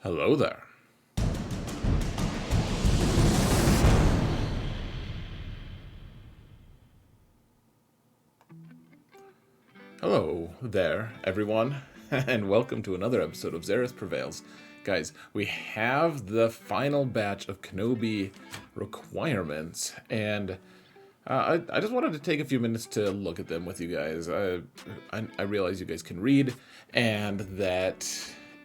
Hello there. Hello there, everyone, and welcome to another episode of Xeris Prevails. Guys, we have the final batch of Kenobi requirements, and I just wanted to take a few minutes to look at them with you guys. I realize you guys can read, and that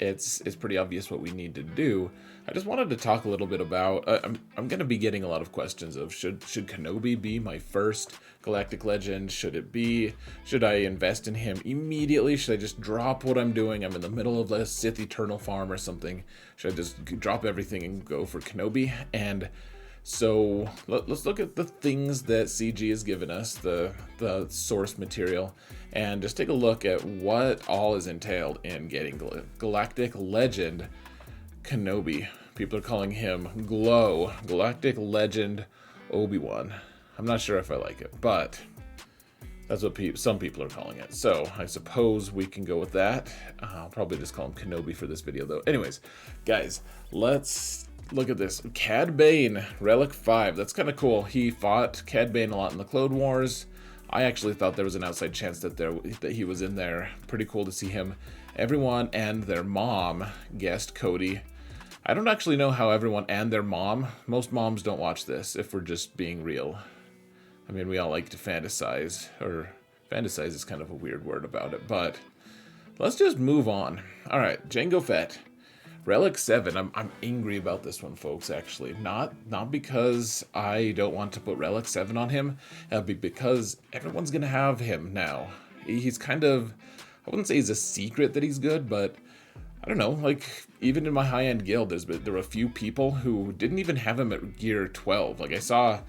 it's pretty obvious what we need to do. I just wanted to talk a little bit about. I'm going to be getting a lot of questions of should Kenobi be my first Galactic Legend? Should I invest in him immediately? Should I just drop what I'm doing? I'm in the middle of a Sith Eternal farm or something. Should I just drop everything and go for Kenobi? And so let's look at the things that CG has given us, the source material, and just take a look at what all is entailed in getting Galactic Legend Kenobi. People are calling him Glow, Galactic Legend Obi-Wan. I'm not sure if I like it, but that's what some people are calling it. So I suppose we can go with that. I'll probably just call him Kenobi for this video, though. Anyways, guys, let's look at this. Cad Bane, Relic 5. That's kind of cool. He fought Cad Bane a lot in the Clone Wars. I actually thought there was an outside chance that he was in there. Pretty cool to see him. Everyone and their mom guessed Cody. I don't actually know how everyone and their mom. Most moms don't watch this, if we're just being real. I mean, we all like to fantasize, or fantasize is kind of a weird word about it, but let's just move on. All right, Jango Fett. Relic 7, I'm angry about this one, folks, actually. Not because I don't want to put Relic 7 on him, because everyone's going to have him now. He's kind of, I wouldn't say he's a secret that he's good, but I don't know, like, even in my high-end guild, there were a few people who didn't even have him at gear 12. Like, I saw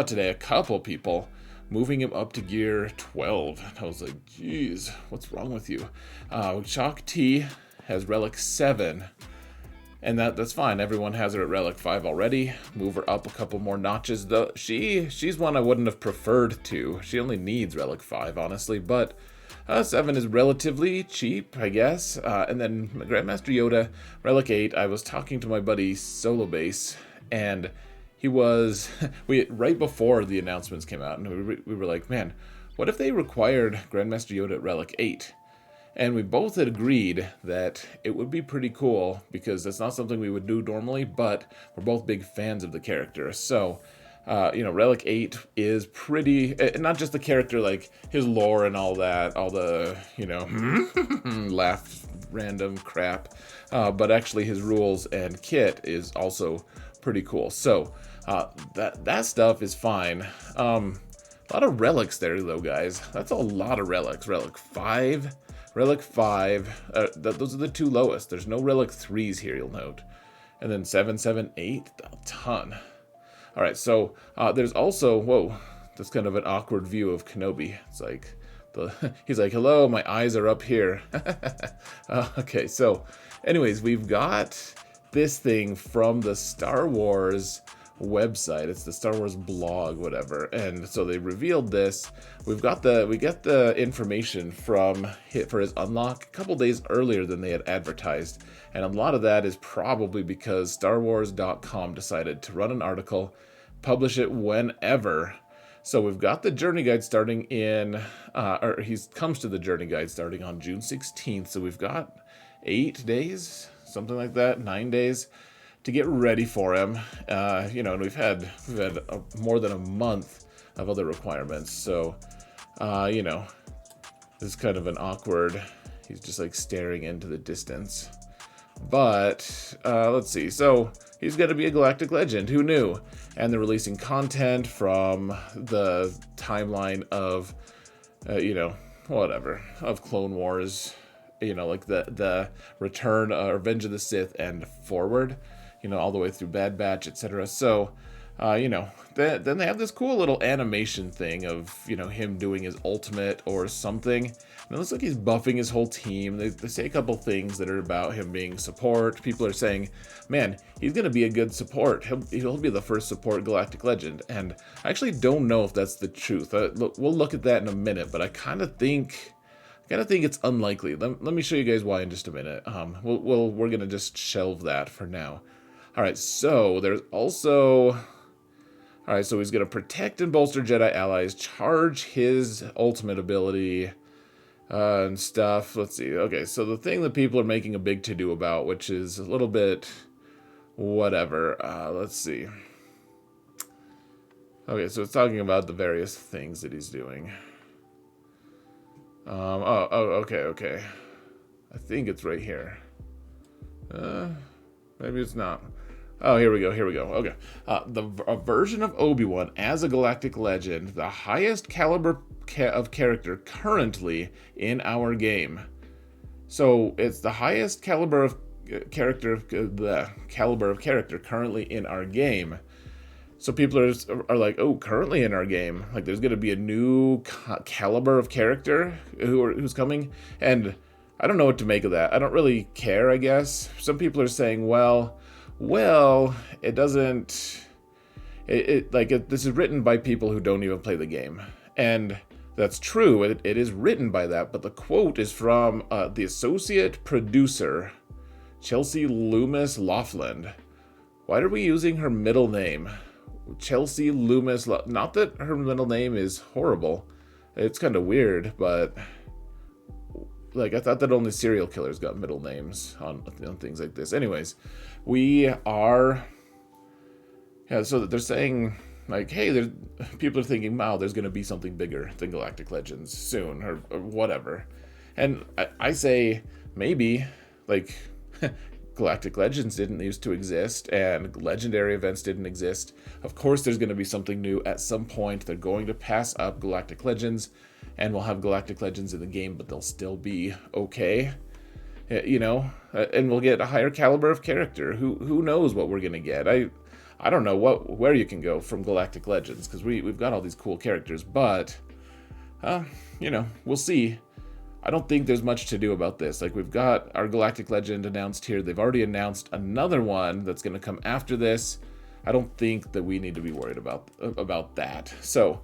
today a couple people moving him up to gear 12. And I was like, geez, what's wrong with you? Chalk T has Relic 7. And that's fine. Everyone has her at Relic 5 already. Move her up a couple more notches. Though she's one I wouldn't have preferred to. She only needs Relic 5, honestly. But 7 is relatively cheap, I guess. And then Grandmaster Yoda, Relic 8. I was talking to my buddy Solo Base, and he was right before the announcements came out, and we were like, man, what if they required Grandmaster Yoda at Relic 8? And we both had agreed that it would be pretty cool, because that's not something we would do normally, but we're both big fans of the character. So, Relic 8 is pretty, not just the character, like his lore and all that, all the, laugh random crap, but actually his rules and kit is also pretty cool. So, that stuff is fine. A lot of relics there, though, guys. That's a lot of relics. Relic 5... Relic 5, those are the two lowest. There's no Relic 3s here, you'll note. And then 7, 7, 8, a ton. Alright, so there's also, whoa, that's kind of an awkward view of Kenobi. It's like, he's like, hello, my eyes are up here. Okay, so anyways, we've got this thing from the Star Wars website. It's the Star Wars blog, whatever. And so they revealed this. We get the information for his unlock a couple days earlier than they had advertised. And a lot of that is probably because StarWars.com decided to run an article, publish it whenever. So we've got the journey guide starting he comes to the journey guide starting on June 16th. So we've got 8 days, something like that, 9 days to get ready for him, and we've had more than a month of other requirements. So, this is kind of an awkward. He's just like staring into the distance. But let's see. So he's going to be a Galactic Legend. Who knew? And they're releasing content from the timeline of, of Clone Wars. Like the Return or Revenge of the Sith and forward. All the way through Bad Batch, etc. So, then they have this cool little animation thing of, him doing his ultimate or something. And it looks like he's buffing his whole team. They say a couple things that are about him being support. People are saying, man, he's going to be a good support. He'll be the first support Galactic Legend. And I actually don't know if that's the truth. We'll look at that in a minute, but I kind of think kind of think it's unlikely. Let me show you guys why in just a minute. We're gonna just shelve that for now. All right, so there's also. All right, so he's gonna protect and bolster Jedi allies, charge his ultimate ability, and stuff. Let's see. Okay, so the thing that people are making a big to-do about, which is a little bit whatever. Let's see. Okay, so it's talking about the various things that he's doing. Okay. I think it's right here. Maybe it's not. Oh, here we go. Okay. A version of Obi-Wan as a galactic legend, the highest caliber of character currently in our game. So it's the highest caliber of character, the caliber of character currently in our game. So people are like, oh, currently in our game, like there's gonna be a new caliber of character who's coming, and I don't know what to make of that. I don't really care, I guess. Some people are saying, well, it doesn't. This is written by people who don't even play the game, and that's true. It is written by that, but the quote is from the associate producer, Chelsea Loomis Laughlin. Why are we using her middle name? Chelsea Loomis. Not that her middle name is horrible. It's kind of weird, but like I thought that only serial killers got middle names on things like this. Anyways, we are. Yeah, so they're saying like, hey, people are thinking, wow, there's going to be something bigger than Galactic Legends soon, or whatever. And I say maybe, like. Galactic Legends didn't used to exist, and legendary events didn't exist. Of course, there's going to be something new at some point. They're going to pass up Galactic Legends, and we'll have Galactic Legends in the game, but they'll still be okay. You know, and we'll get a higher caliber of character. Who knows what we're going to get? I don't know where you can go from Galactic Legends, because we've got all these cool characters, but, you know, we'll see. I don't think there's much to do about this. Like, we've got our Galactic Legend announced here. They've already announced another one that's going to come after this. I don't think that we need to be worried about that. So,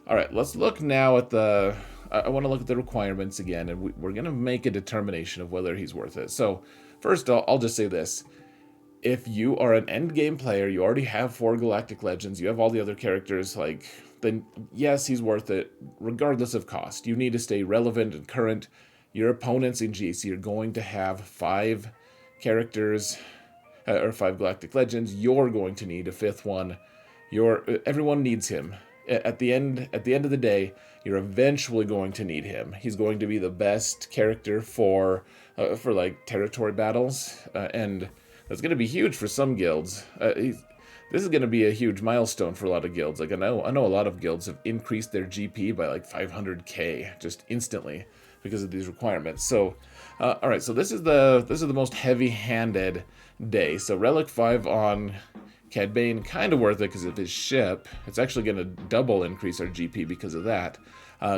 all right, let's look now at the... I want to look at the requirements again, and we're going to make a determination of whether he's worth it. So, first, I'll just say this. If you are an endgame player, you already have 4 Galactic Legends, you have all the other characters, like... then yes, he's worth it, regardless of cost. You need to stay relevant and current. Your opponents in GC are going to have 5 characters, or 5 Galactic Legends. You're going to need a 5th one. Everyone needs him. At the end of the day, you're eventually going to need him. He's going to be the best character for like territory battles, and that's going to be huge for some guilds. This is going to be a huge milestone for a lot of guilds. Like I know a lot of guilds have increased their GP by like 500k just instantly because of these requirements. So, all right. So this is the most heavy-handed day. So Relic 5 on Cad Bane, kind of worth it because of his ship. It's actually going to double increase our GP because of that.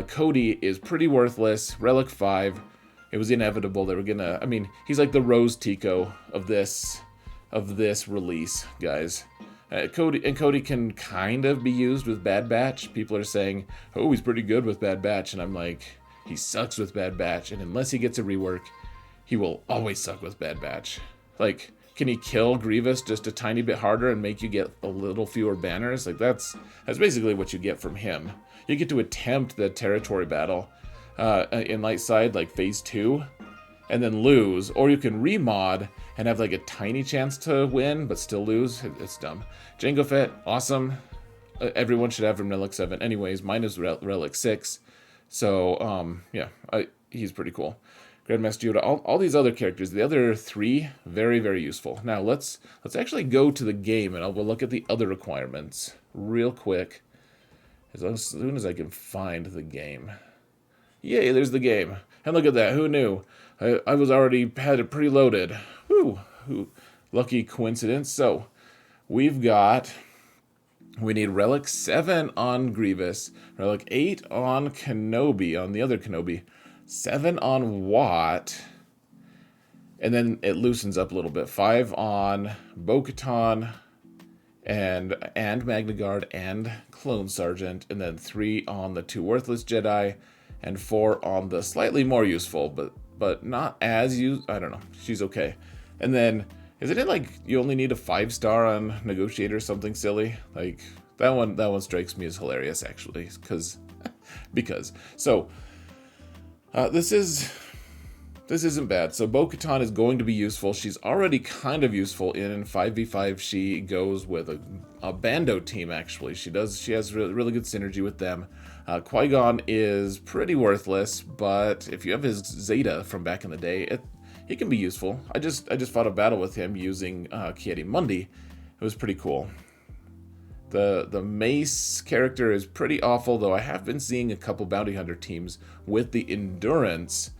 Cody is pretty worthless. Relic 5, it was inevitable they were gonna. I mean, he's like the Rose Tico of this release, guys. Cody can kind of be used with Bad Batch. People are saying, oh, he's pretty good with Bad Batch. And I'm like, he sucks with Bad Batch. And unless he gets a rework, he will always suck with Bad Batch. Like, can he kill Grievous just a tiny bit harder and make you get a little fewer banners? Like, that's basically what you get from him. You get to attempt the territory battle in Light Side, like Phase 2, and then lose. Or you can remod and have like a tiny chance to win, but still lose. It's dumb. Jango Fett, awesome. Everyone should have from Relic 7. Anyways, mine is Relic 6. So, yeah, he's pretty cool. Grandmaster Yoda, all these other characters, the other 3, very, very useful. Now, let's actually go to the game, and we'll look at the other requirements real quick. As soon as I can find the game. Yay, there's the game. And look at that, who knew? I was already had it preloaded. Whew, lucky coincidence. So, we need Relic 7 on Grievous, Relic 8 on Kenobi, on the other Kenobi, 7 on Watt, and then it loosens up a little bit, 5 on Bo-Katan, and Magna Guard and Clone Sergeant, and then 3 on the 2 Worthless Jedi, and 4 on the slightly more useful, but not as I don't know. She's okay. And then isn't it like you only need a 5-star on Negotiator or something silly? Like that one strikes me as hilarious actually, because so this isn't bad. So Bo-Katan is going to be useful. She's already kind of useful in 5v5. She goes with a Bando team, actually. She has really good synergy with them. Qui-Gon is pretty worthless, but if you have his Zeta from back in the day, he can be useful. I just fought a battle with him using Ki-Adi-Mundi. It was pretty cool. The Mace character is pretty awful, though I have been seeing a couple Bounty Hunter teams with the Endurance.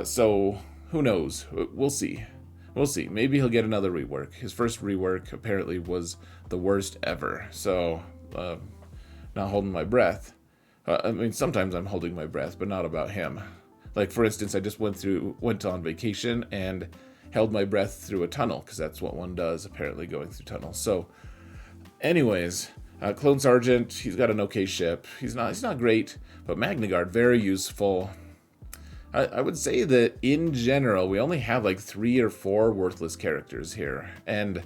So who knows? We'll see. Maybe he'll get another rework. His first rework apparently was the worst ever. So, not holding my breath. I mean, sometimes I'm holding my breath, but not about him. Like, for instance, I just went on vacation and held my breath through a tunnel, because that's what one does, apparently, going through tunnels. So, anyways, Clone Sergeant, he's got an okay ship. He's not great, but Magna Guard, very useful. I would say that in general, we only have like 3 or 4 worthless characters here. And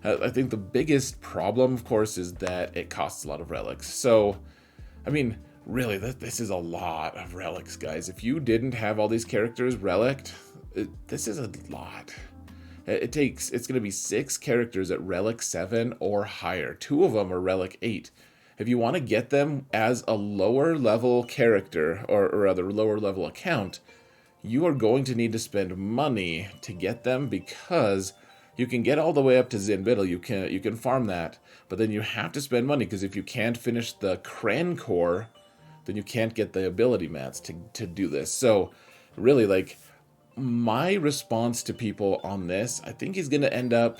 I think the biggest problem, of course, is that it costs a lot of relics. So, I mean, really, this is a lot of relics, guys. If you didn't have all these characters relicked, this is a lot. It's going to be 6 characters at relic 7 or higher. 2 of them are relic 8. If you want to get them as a lower level character, or rather lower level account, you are going to need to spend money to get them, because you can get all the way up to Zin Biddle. You can farm that, but then you have to spend money, because if you can't finish the Cran Core, then you can't get the ability mats to do this. So really, like, my response to people on this, I think he's going to end up,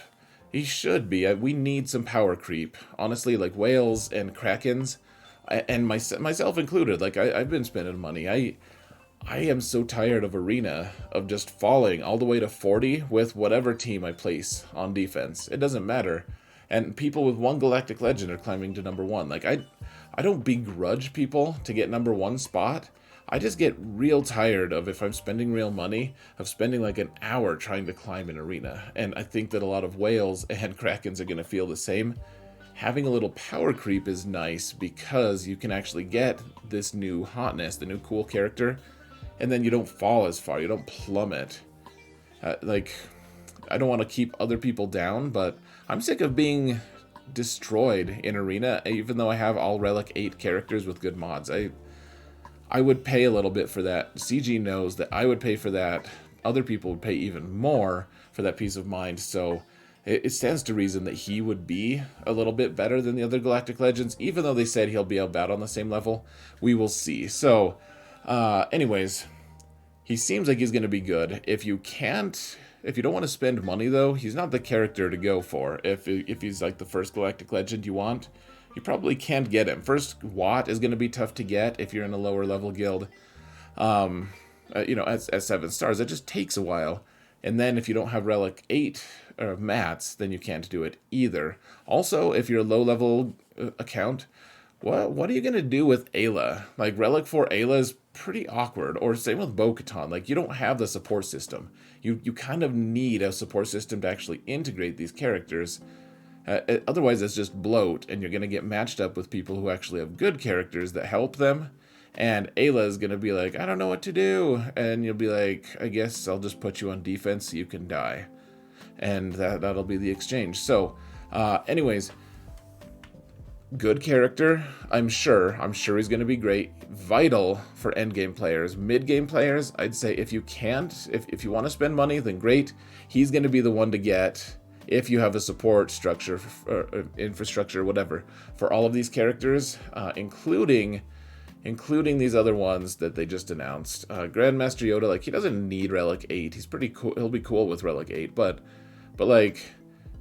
he should be. We need some power creep. Honestly, like whales and krakens, and myself included. Like I've been spending money. I am so tired of Arena, of just falling all the way to 40 with whatever team I place on defense. It doesn't matter. And people with 1 Galactic Legend are climbing to number 1. Like I don't begrudge people to get number 1 spot. I just get real tired of, if I'm spending real money, of spending like an hour trying to climb an arena. And I think that a lot of whales and krakens are going to feel the same. Having a little power creep is nice, because you can actually get this new hotness, the new cool character, and then you don't fall as far, you don't plummet. Like, I don't want to keep other people down, but I'm sick of being destroyed in arena, even though I have all relic 8 characters with good mods. I would pay a little bit for that. CG knows that I would pay for that. Other people would pay even more for that peace of mind. So it stands to reason that he would be a little bit better than the other Galactic Legends, even though they said he'll be about on the same level. We will see. So, anyways, he seems like he's going to be good. If you don't want to spend money, though, he's not the character to go for. If he's like the first Galactic Legend you want, you probably can't get him. First, Watt is going to be tough to get if you're in a lower level guild. At 7 stars, it just takes a while. And then if you don't have Relic 8 or mats, then you can't do it either. Also, if you're a low level account, what are you going to do with Ayla? Like, Relic 4 Ayla is pretty awkward. Or same with Bo-Katan. Like, you don't have the support system. You kind of need a support system to actually integrate these characters. Otherwise, it's just bloat, and you're going to get matched up with people who actually have good characters that help them. And Ayla is going to be like, I don't know what to do. And you'll be like, I guess I'll just put you on defense so you can die. And that'll be the exchange. So, anyways, good character, I'm sure he's going to be great. Vital for endgame players. Mid-game players, I'd say if you if you want to spend money, then great. He's going to be the one to get if you have a support structure, or infrastructure, whatever, for all of these characters, including these other ones that they just announced. Grandmaster Yoda, like, he doesn't need Relic 8. He's pretty cool. He'll be cool with Relic 8, but like,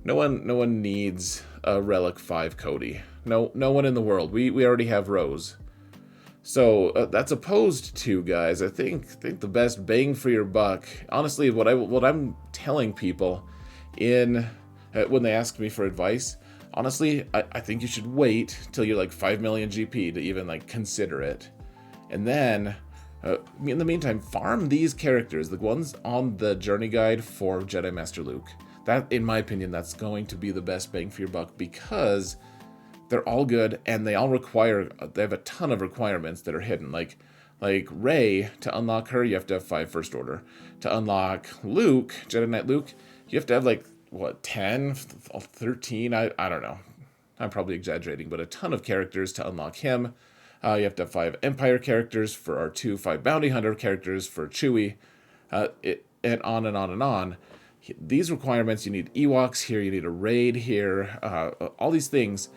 no one needs a Relic 5 Cody. No one in the world. We already have Rose. So that's opposed to, guys. I think the best bang for your buck. Honestly, what I'm telling people when they ask me for advice, honestly, I think you should wait till you're like 5 million GP to even like consider it. And then In the meantime, farm these characters, the ones on the journey guide for Jedi Master Luke. That, in my opinion, that's going to be the best bang for your buck because they're all good and they all require, they have a ton of requirements that are hidden. Like Rey, to unlock her, you have to have 5 First Order. To unlock Luke, Jedi Knight Luke, you have to have like, what, 10, 13? I don't know. I'm probably exaggerating, but a ton of characters to unlock him. You have to have 5 Empire characters for R2, 5 Bounty Hunter characters for Chewie, and on and on and on. These requirements, you need Ewoks here, you need a raid here, all these things.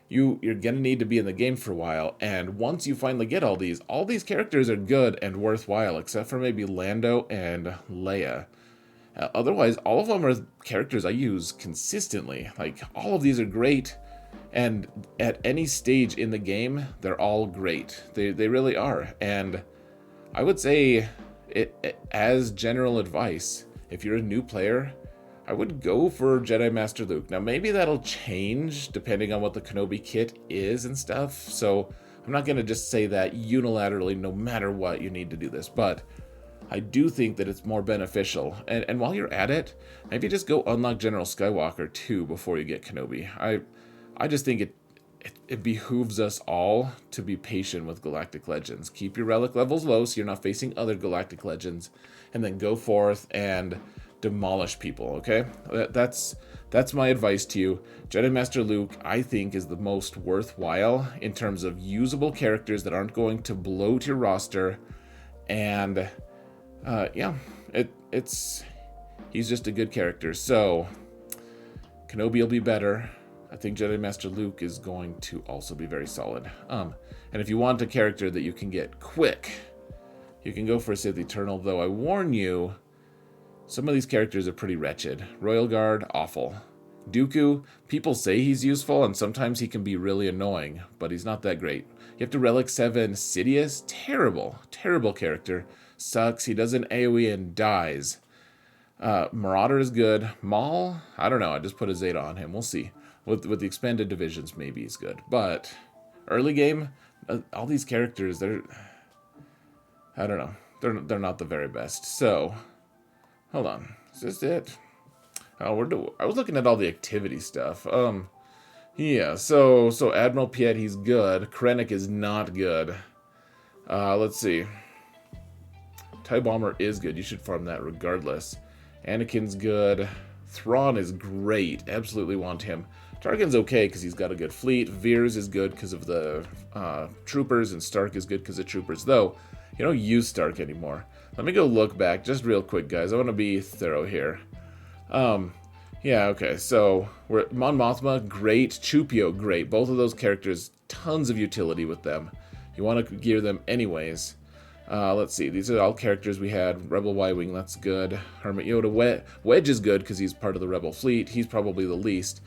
You're going to need to be in the game for a while, and once you finally get all these characters are good and worthwhile, except for maybe Lando and Leia. Otherwise, all of them are characters I use consistently. Like, all of these are great. And at any stage in the game, they're all great. They really are. And I would say, as general advice, if you're a new player, I would go for Jedi Master Luke. Now, maybe that'll change depending on what the Kenobi kit is and stuff. So I'm not going to just say that unilaterally, no matter what, you need to do this. But I do think that it's more beneficial. And while you're at it, maybe just go unlock General Skywalker too before you get Kenobi. I just think it behooves us all to be patient with Galactic Legends. Keep your relic levels low so you're not facing other Galactic Legends, and then go forth and demolish people, okay? That's my advice to you. Jedi Master Luke, I think, is the most worthwhile in terms of usable characters that aren't going to bloat your roster, and he's just a good character. So Kenobi will be better. I think Jedi Master Luke is going to also be very solid. And if you want a character that you can get quick, you can go for a Sith Eternal, though I warn you, some of these characters are pretty wretched. Royal Guard, awful. Dooku, people say he's useful, and sometimes he can be really annoying, but he's not that great. You have to Relic 7 Sidious, terrible character. Sucks, he does an AoE and dies. Marauder is good. Maul, I don't know, I just put a Zeta on him, we'll see. With the expanded divisions, maybe he's good. But early game, all these characters, I don't know. They're not the very best. So, hold on. Is this it? I was looking at all the activity stuff. Yeah. So Admiral Piet, he's good. Krennic is not good. Let's see. TIE Bomber is good. You should farm that regardless. Anakin's good. Thrawn is great. Absolutely want him. Tarkin's okay because he's got a good fleet. Veers is good because of the troopers, and Stark is good because of troopers, though you don't use Stark anymore. Let me go look back just real quick, guys. I want to be thorough here. Yeah, okay, so we're Mon Mothma, great. Chupio, great. Both of those characters, tons of utility with them. You want to gear them anyways. Let's see, these are all characters we had. Rebel Y-Wing, that's good. Hermit Yoda, Wedge is good because he's part of the Rebel fleet. He's probably the least.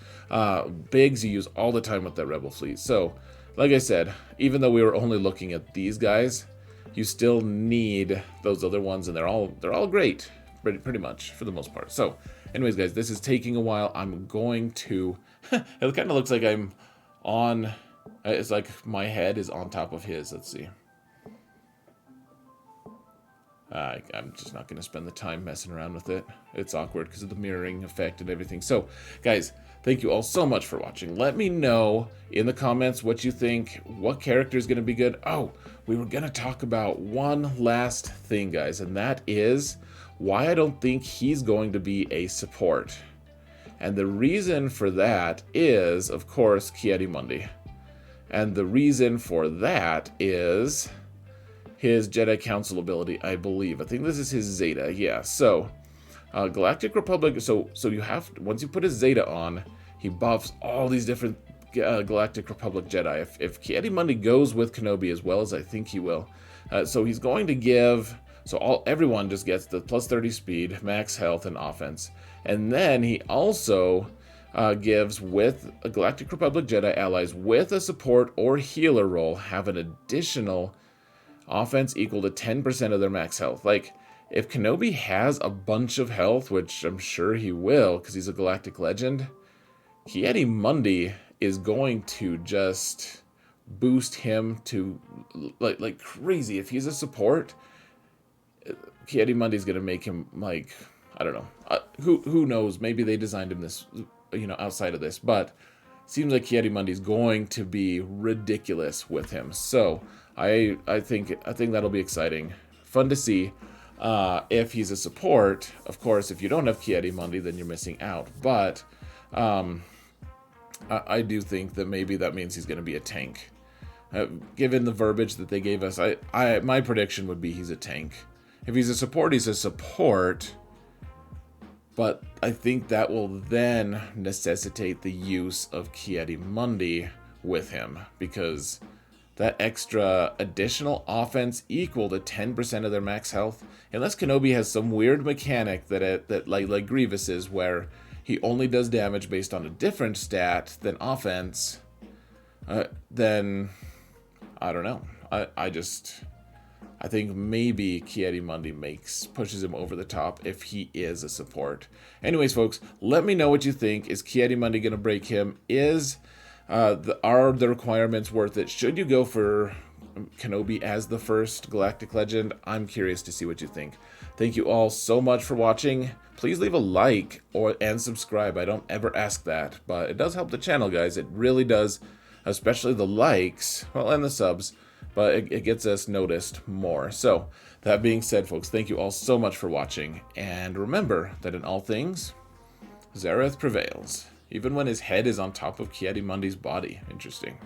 Biggs you use all the time with that Rebel fleet. So, like I said, even though we were only looking at these guys, you still need those other ones, and they're all great, pretty much, for the most part. So, anyways, guys, this is taking a while. I'm going to... it kind of looks like I'm on... It's like my head is on top of his. Let's see. I'm just not going to spend the time messing around with it. It's awkward because of the mirroring effect and everything. So, guys, thank you all so much for watching. Let me know in the comments what you think, what character is going to be good. Oh, we were going to talk about one last thing, guys, and that is why I don't think he's going to be a support. And the reason for that is, of course, Ki-Adi-Mundi. And the reason for that is his Jedi Council ability, I believe. I think this is his Zeta, yeah. So, Galactic Republic, so you have, once you put his Zeta on, he buffs all these different Galactic Republic Jedi. If Ki-Adi-Mundi goes with Kenobi as well as I think he will, so he's going to give, so everyone just gets the plus 30 speed, max health, and offense. And then he also gives, with a Galactic Republic Jedi allies with a support or healer role, have an additional offense equal to 10% of their max health. Like, if Kenobi has a bunch of health, which I'm sure he will because he's a Galactic Legend, Ki-Adi-Mundi is going to just boost him to like crazy. If he's a support, Ki-Adi-Mundi's gonna make him like, I don't know. Who knows? Maybe they designed him this, outside of this, but seems like Ki-Adi-Mundi's going to be ridiculous with him. So I think that'll be exciting, fun to see. If he's a support, of course, if you don't have Ki-Adi-Mundi, then you're missing out. But I do think that maybe that means he's going to be a tank. Given the verbiage that they gave us, my prediction would be he's a tank. If he's a support, he's a support. But I think that will then necessitate the use of Ki-Adi-Mundi with him, because that extra additional offense equal to 10% of their max health, unless Kenobi has some weird mechanic that like Grievous's, where he only does damage based on a different stat than offense, then I don't know. I think maybe Ki-Adi-Mundi pushes him over the top if he is a support. Anyways, folks, let me know what you think. Is Ki-Adi-Mundi going to break him? Are the requirements worth it? Should you go for Kenobi as the first Galactic Legend? I'm curious to see what you think. Thank you all so much for watching. Please leave a like and subscribe. I don't ever ask that, but it does help the channel, guys. It really does, especially the likes, well, and the subs, but it gets us noticed more. So, that being said, folks, thank you all so much for watching, and remember that in all things, Zareth prevails, even when his head is on top of Ki-Adi-Mundi's body. Interesting.